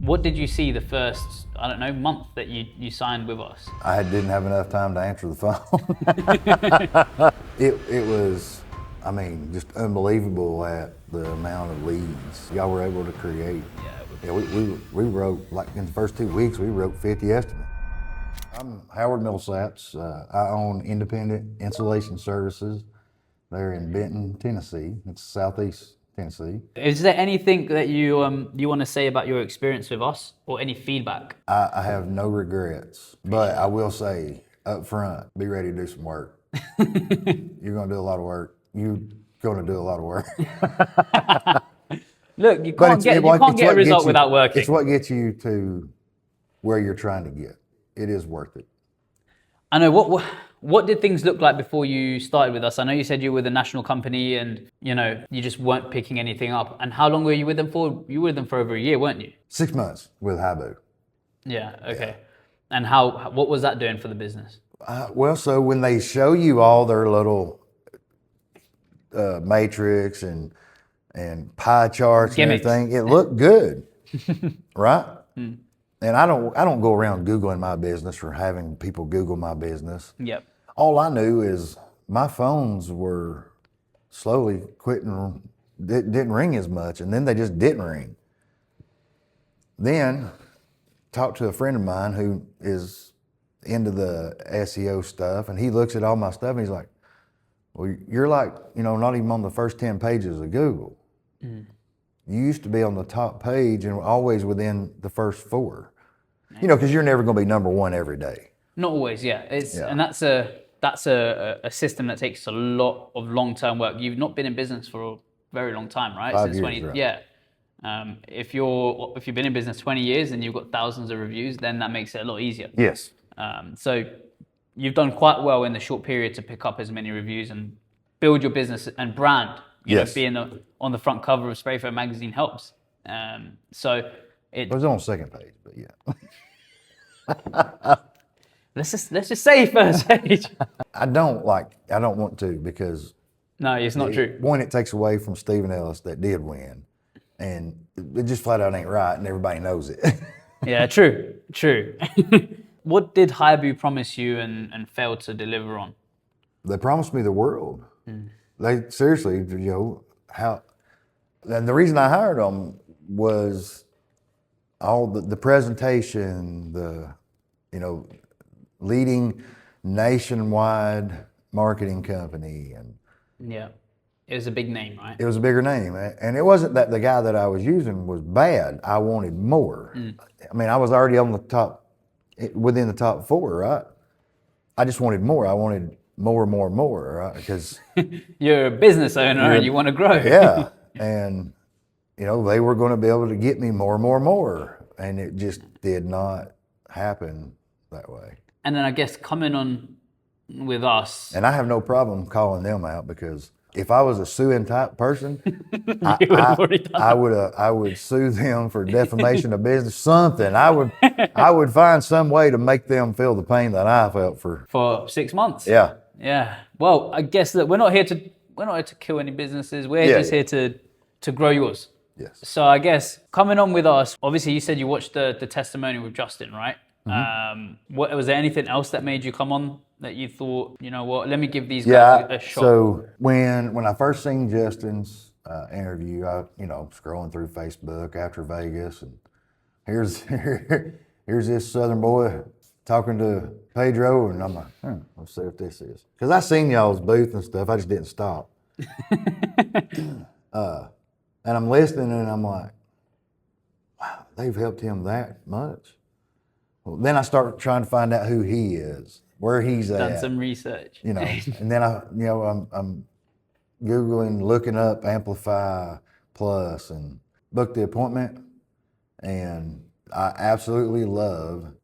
What did you see the first, I don't know, month that you signed with us? I didn't have enough time to answer the phone. It was, I mean, just unbelievable at the amount of leads y'all were able to create. Yeah, we wrote, like in the first 2 weeks, we wrote 50 estimates. I'm Howard Millsaps. I own Independent Insulation Services. They're in Benton, Tennessee. It's southeast Tennessee. Is there anything that you want to say about your experience with us, or any feedback? I have no regrets, but I will say up front, be ready to do some work. You're gonna do a lot of work. You're gonna do a lot of work. Look, you can't get a result without working. It's what gets you to where you're trying to get. It is worth it. I know. What did things look like before you started with us? I know you said you were with a national company and, you just weren't picking anything up. And how long were you with them for? You were with them for over a year, weren't you? 6 months with Habu. Yeah, okay. Yeah. And what was that doing for the business? Well, so when they show you all their little matrix and pie charts Gimmicks. and everything, it looked good, right? And I don't go around Googling my business or having people Google my business. Yep. All I knew is my phones were slowly quitting, didn't ring as much, and then they just didn't ring. Then talked to a friend of mine who is into the SEO stuff, and he looks at all my stuff and he's like, well, you're like, not even on the first 10 pages of Google. You used to be on the top page and always within the first 4. Because you're never going to be number 1 every day. Not always, yeah. And that's a system that takes a lot of long-term work. You've not been in business for a very long time, right? 5 years, right. Yeah. If you've been in business 20 years and you've got thousands of reviews, then that makes it a lot easier. Yes. So you've done quite well in the short period to pick up as many reviews and build your business and brand. Yes. Being on the front cover of Spray Foam magazine helps. It was on the second page, but yeah. Let's just say first page. I don't want to, because no, it's not true. One, it takes away from Stephen Ellis that did win, and it just flat out ain't right, and everybody knows it. Yeah, true. What did Habu promise you and fail to deliver on? They promised me the world. They seriously, how, and the reason I hired them was all the presentation, leading nationwide marketing company, and yeah, it was a big name, right? It was a bigger name, and it wasn't that the guy that I was using was bad. I wanted more. I mean, I was already on the top, within the top 4, right? I just wanted more. I wanted more, right? Because you're a business owner and you want to grow. Yeah, and they were going to be able to get me more, and it just did not happen that way. And then I guess coming on with us, and I have no problem calling them out, because if I was a suing type person, I would sue them for defamation of business. Something I would find some way to make them feel the pain that I felt for 6 months. Yeah. Yeah. Well, I guess that we're not here to kill any businesses. We're just here to grow yours. Yes. So I guess coming on with us, obviously you said you watched the testimonial with Justin, right? Was there anything else that made you come on that you thought, let me give these guys a shot? So when I first seen Justin's interview, I scrolling through Facebook after Vegas, and here's this Southern boy talking to Pedro, and I'm like, let's see what this is. Because I seen y'all's booth and stuff, I just didn't stop. And I'm listening, and I'm like, wow, they've helped him that much. Well, then I start trying to find out who he is, where he's at. Done some research. And then I'm Googling, looking up Amplify Plus, and booked the appointment. And I absolutely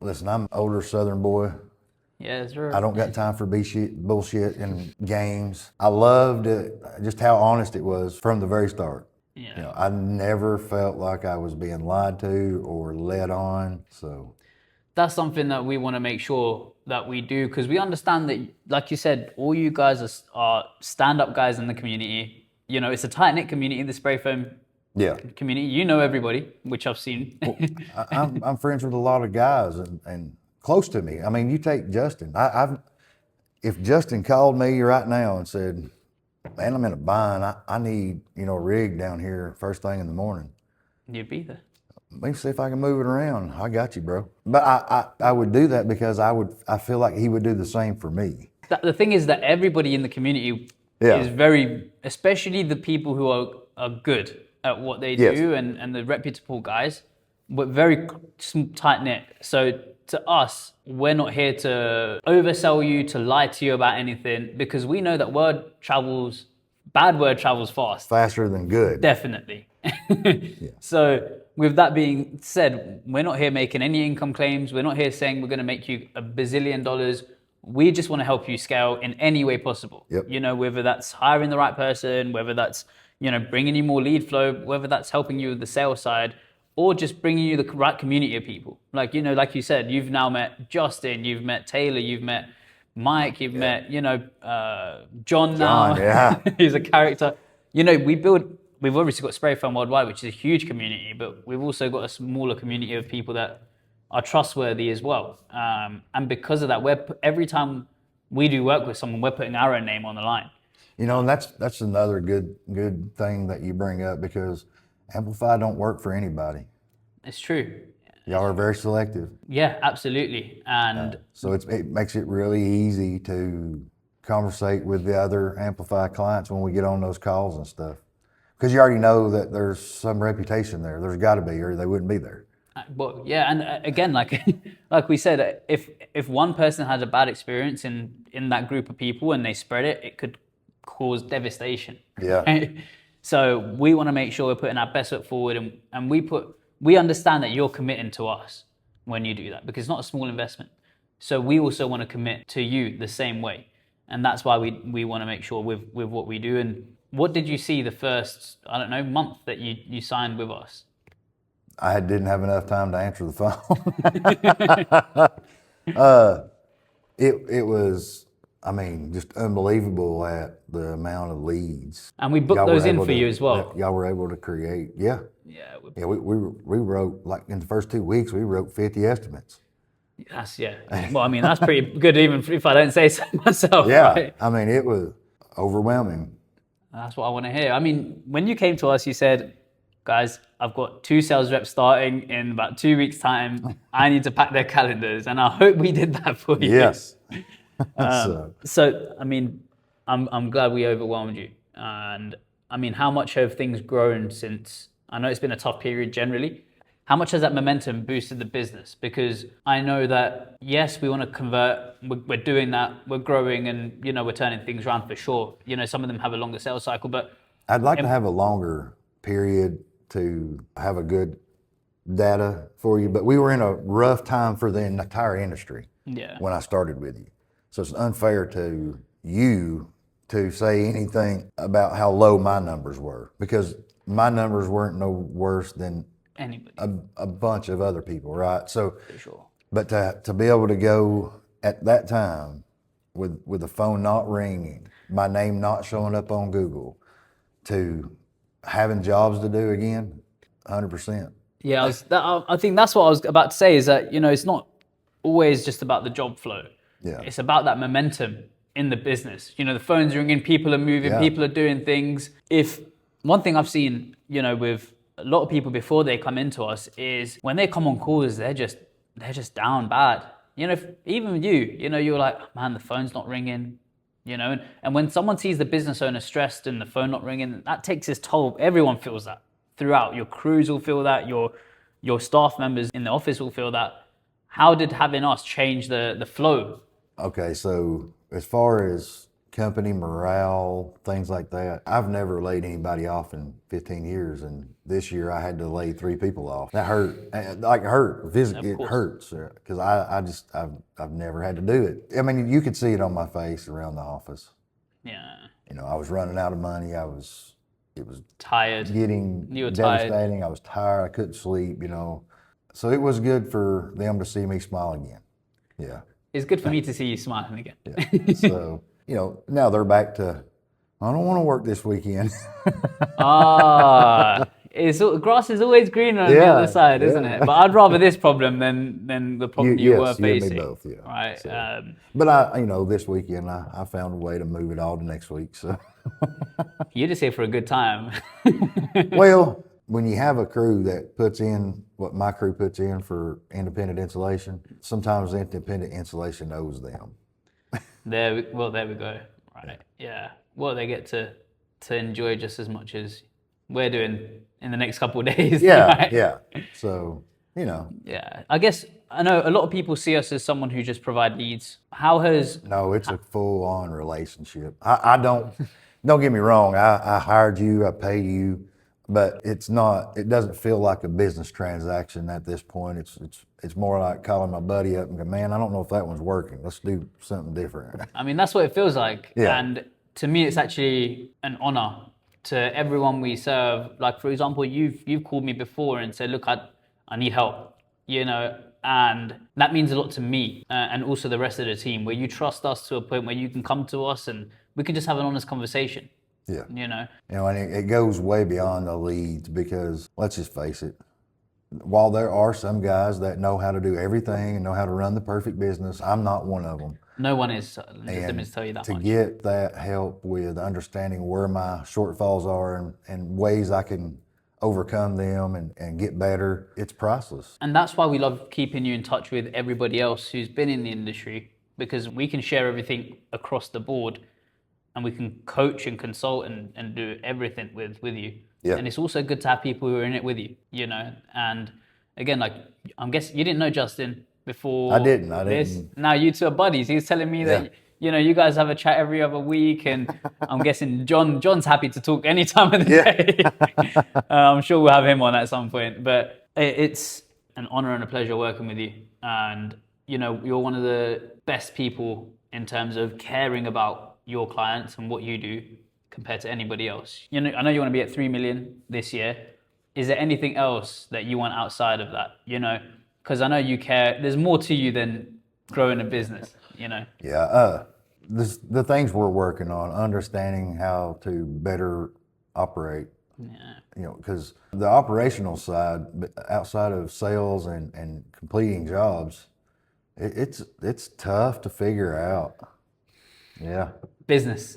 listen, I'm an older Southern boy. Yeah, that's right. I don't got time for bullshit and games. I loved it, just how honest it was from the very start. Yeah. I never felt like I was being lied to or led on. So that's something that we want to make sure that we do, because we understand that, like you said, all you guys are stand-up guys in the community. It's a tight-knit community, the spray foam Yeah. community. You know everybody, which I've seen. I'm friends with a lot of guys and close to me. I mean, you take Justin. If Justin called me right now and said, "Man, I'm in a bind. I need a rig down here first thing in the morning," You'd be there. let me see if I can move it around. I got you, bro. But I would do that because I feel like he would do the same for me. The thing is that everybody in the community Yeah. is very, especially the people who are good at what they Yes. do and the reputable guys, but very tight knit. So to us, we're not here to oversell you, to lie to you about anything, because we know that bad word travels fast. Faster than good. Definitely. So with that being said, we're not here making any income claims. We're not here saying we're going to make you $1 bazillion. We just want to help you scale in any way possible. Yep. Whether that's hiring the right person, whether that's, bringing you more lead flow, whether that's helping you with the sales side, or just bringing you the right community of people. Like you said, you've now met Justin, you've met Taylor, you've met Mike, you've met, John now. Yeah. He's a character. We've obviously got Spray Foam Worldwide, which is a huge community, but we've also got a smaller community of people that are trustworthy as well. And because of that, every time we do work with someone, we're putting our own name on the line. And that's another good thing that you bring up, because Amplify don't work for anybody. It's true. Y'all are very selective. Yeah, absolutely. And So it makes it really easy to conversate with the other Amplify clients when we get on those calls and stuff. Because you already know that there's some reputation there. There's got to be, or they wouldn't be there. Well, yeah, and again, like we said, if one person has a bad experience in that group of people and they spread it, it could cause devastation. Yeah. Right? So we want to make sure we're putting our best foot forward, and we understand that you're committing to us when you do that, because it's not a small investment. So we also want to commit to you the same way, and that's why we want to make sure with what we do. And what did you see the first, month that you signed with us? I didn't have enough time to answer the phone. It was, just unbelievable at the amount of leads. And we booked those in for you as well. Y'all were able to create, yeah. Yeah. Yeah, we wrote, like in the first 2 weeks, we wrote 50 estimates. Well, that's pretty good, even if I don't say so myself. Yeah, Right? it was overwhelming. That's what I want to hear. When you came to us, you said, guys, I've got 2 sales reps starting in about 2 weeks' time. I need to pack their calendars, and I hope we did that for you. Yes. So, I'm glad we overwhelmed you. And how much have things grown since? I know it's been a tough period generally. How much has that momentum boosted the business? Because I know that, yes, we want to convert. We're doing that. We're growing, and we're turning things around for sure. Some of them have a longer sales cycle, but I'd like to have a longer period to have a good data for you, but we were in a rough time for the entire industry when I started with you. So it's unfair to you to say anything about how low my numbers were, because my numbers weren't no worse than anybody, a bunch of other people, right? So, for sure. But to be able to go at that time with the phone not ringing, my name not showing up on Google, to having jobs to do again, 100%. Yeah, I think that's what I was about to say, is that, it's not always just about the job flow. Yeah. It's about that momentum in the business. The phone's ringing, people are moving, people are doing things. If one thing I've seen, with a lot of people before they come into us, is when they come on calls, they're just down bad. If, even you're like, man, the phone's not ringing. And when someone sees the business owner stressed and the phone not ringing, that takes its toll. Everyone feels that throughout. Your crews will feel that. Your staff members in the office will feel that. How did having us change the flow? Okay, so as far as company morale, things like that, I've never laid anybody off in 15 years, and this year I had to lay 3 people off. That hurt, physically. It hurts, because I've never had to do it. You could see it on my face around the office. Yeah. I was running out of money. It was tired. Getting you were devastating. tired. I was tired. I couldn't sleep. So it was good for them to see me smile again. Yeah. It's good for me to see you smiling again. Yeah. So, now they're back to, I don't want to work this weekend. Grass is always greener on the other side, isn't it? But I'd rather this problem than the problem you were facing. Me both, Right. So, but this weekend I found a way to move it all to next week. So you're just here for a good time. Well, when you have a crew that puts in what my crew puts in for independent insulation, sometimes independent insulation owes them. There we go. Right. Yeah. Well, they get to enjoy just as much as we're doing in the next couple of days. Yeah, right? yeah. So, Yeah. I guess I know a lot of people see us as someone who just provide leads. No, it's a full-on relationship. I don't get me wrong. I hired you, I pay you, but it doesn't feel like a business transaction at this point. It's more like calling my buddy up and go, man, I don't know if that one's working. Let's do something different. I mean, that's what it feels like. Yeah. And to me, it's actually an honor to everyone we serve. Like, for example, you've called me before and said, look, I need help, and that means a lot to me and also the rest of the team, where you trust us to a point where you can come to us and we can just have an honest conversation. Yeah. And it goes way beyond the leads, because let's just face it, while there are some guys that know how to do everything and know how to run the perfect business, I'm not one of them. No one is. Let me tell you that to much. get that help with understanding where my shortfalls are and ways I can overcome them and get better, it's priceless. And that's why we love keeping you in touch with everybody else who's been in the industry, because we can share everything across the board and we can coach and consult and do everything with you. Yeah. And it's also good to have people who are in it with you, and again, like, I'm guessing you didn't know Justin before. I didn't. Now you two are buddies. He was telling me that, you guys have a chat every other week, and I'm guessing John's happy to talk any time of the day. I'm sure we'll have him on at some point, but it's an honor and a pleasure working with you. And, you're one of the best people in terms of caring about your clients and what you do compared to anybody else. I know you want to be at 3 million this year. Is there anything else that you want outside of that? Because I know you care. There's more to you than growing a business, Yeah. The things we're working on, understanding how to better operate. Yeah. Because the operational side, outside of sales and completing jobs, it's tough to figure out. Yeah. Business.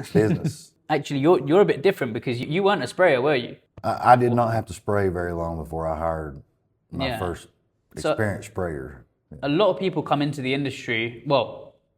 Actually, you're a bit different because you weren't a sprayer, were you? I did not have to spray very long before I hired my first experienced sprayer. A lot of people come into the industry,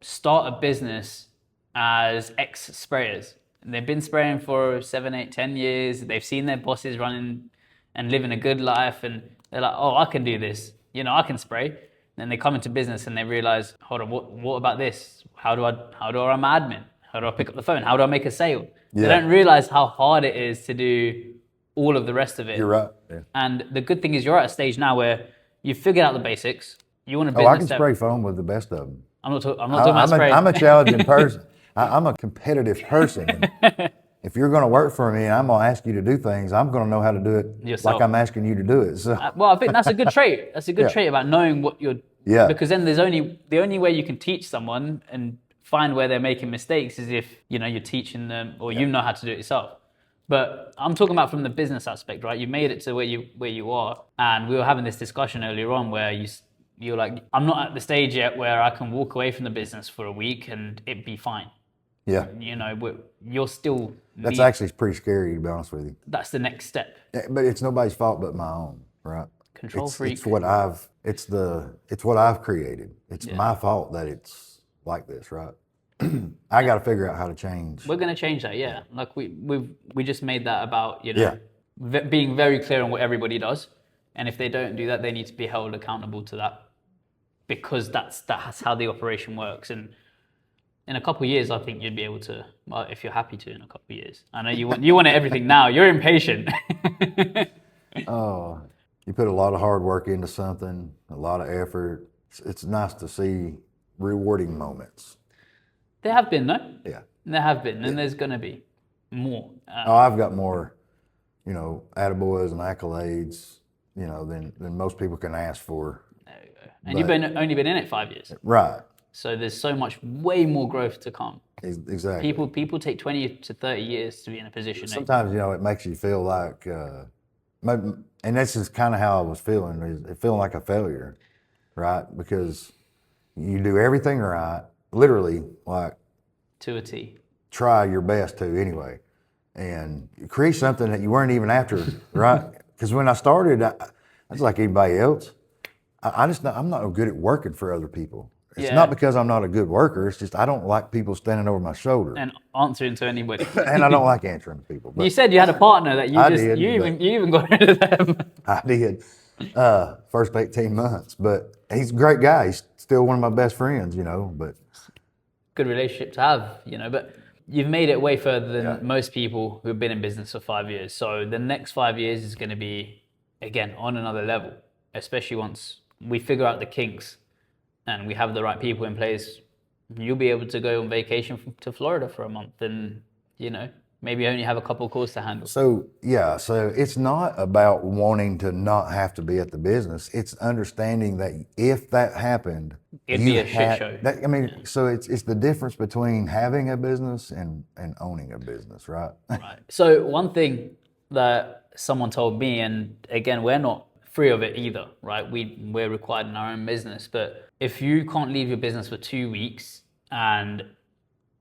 start a business as ex-sprayers. And they've been spraying for 7, 8, 10 years. They've seen their bosses running and living a good life, and they're like, oh, I can do this. I can spray. Then they come into business and they realize, hold on, what about this? How do I run my admin? How do I pick up the phone? How do I make a sale? Yeah. They don't realize how hard it is to do all of the rest of it. You're right. Yeah. And the good thing is you're at a stage now where you've figured out the basics. You want a business. I can spray foam with the best of them. I'm not talking about spraying. I'm a challenging person. I'm a competitive person. If you're going to work for me and I'm going to ask you to do things, I'm going to know how to do it yourself, like I'm asking you to do it. So. I think that's a good trait. That's a good trait about knowing what you're. Yeah. Because then the only way you can teach someone and find where they're making mistakes is if you're teaching them or you know how to do it yourself. But I'm talking about from the business aspect, right? You made it to where you are, and we were having this discussion earlier on where you're like, I'm not at the stage yet where I can walk away from the business for a week and it'd be fine. Yeah. You're still. That's actually pretty scary, to be honest with you. That's the next step. But it's nobody's fault but my own, right? Control freak. It's what I've created. It's my fault that it's like this, right? I got to figure out how to change. We're going to change that, yeah. Like we just made that about being very clear on what everybody does, and if they don't do that, they need to be held accountable to that, because that's how the operation works. And in a couple of years, I think you'd be able to, if you're happy to, in a couple of years. I know you want everything now. You're impatient. Oh, you put a lot of hard work into something, a lot of effort. It's nice to see rewarding moments. There have been, no? Yeah. There have been, and there's going to be more. I've got more, attaboys and accolades, than most people can ask for. There you go. And you've only been in it 5 years. Right. So there's so much, way more growth to come. Exactly. People take 20 to 30 years to be in a position. Sometimes, it makes you feel like and this is kind of how I was feeling, is feeling like a failure, right? Because you do everything right, literally, like To a T. try your best to anyway, and create something that you weren't even after, right? Because when I started, I was like anybody else. I'm not good at working for other people. It's not because I'm not a good worker. It's just I don't like people standing over my shoulder And answering to anybody. and I don't like answering to people. But You said you had a partner that you you even got rid of them. I did first 18 months, but he's a great guy. He's still one of my best friends, but Good relationship to have, but you've made it way further than most people who've been in business for 5 years. So the next 5 years is going to be, again, on another level, especially once we figure out the kinks and we have the right people in place. You'll be able to go on vacation to Florida for a month and, maybe only have a couple of calls to handle. So it's not about wanting to not have to be at the business. It's understanding that if that happened, It'd be a shit show. So it's the difference between having a business and owning a business, right? Right. So one thing that someone told me, and again, we're not free of it either, right? We're required in our own business, but if you can't leave your business for 2 weeks and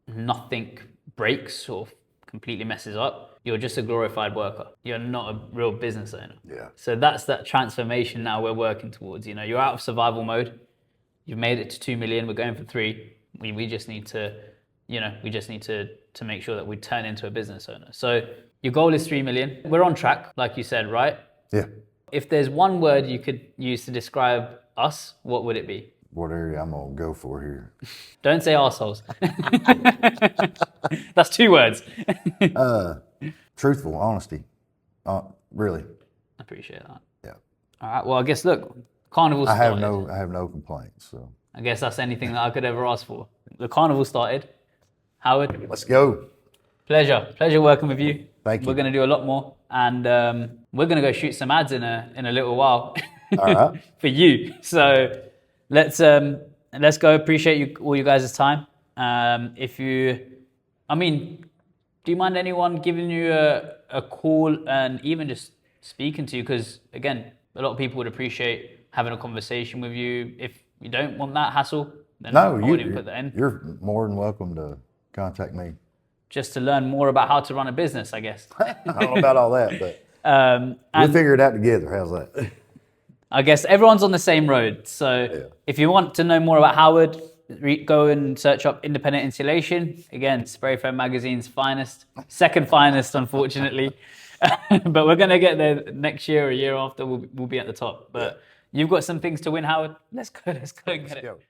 nothing breaks or completely messes up, you're just a glorified worker. You're not a real business owner. Yeah. So that's that transformation now we're working towards. You're out of survival mode. You've made it to 2 million. We're going for 3. We just need to, to make sure that we turn into a business owner. So your goal is 3 million. We're on track, like you said, right? Yeah. If there's one word you could use to describe us, what would it be? What area I'm gonna go for here? Don't say arseholes. That's 2 words. Truthful, honesty. Really. I appreciate that. Yeah. All right. Well, I guess carnival I started. have no complaints. So I guess that's anything that I could ever ask for. The carnival started. Howard, let's go. pleasure working with you. Thank you. We're going to do a lot more, and we're going to go shoot some ads in a little while. All right. For you. So let's go. Appreciate all you guys' time. Do you mind anyone giving you a call and even just speaking to you? Because again, a lot of people would appreciate having a conversation with you. If you don't want that hassle, then I wouldn't put that in. You're more than welcome to contact me. Just to learn more about how to run a business, I guess. I don't know about all that, but we'll figure it out together. How's that? I guess everyone's on the same road. So if you want to know more about Howard, go and search up Independent Insulation. Again, Spray Foam Magazine's finest. Second finest, unfortunately. But we're going to get there next year or a year after. We'll be at the top. But you've got some things to win, Howard. Let's go and get it.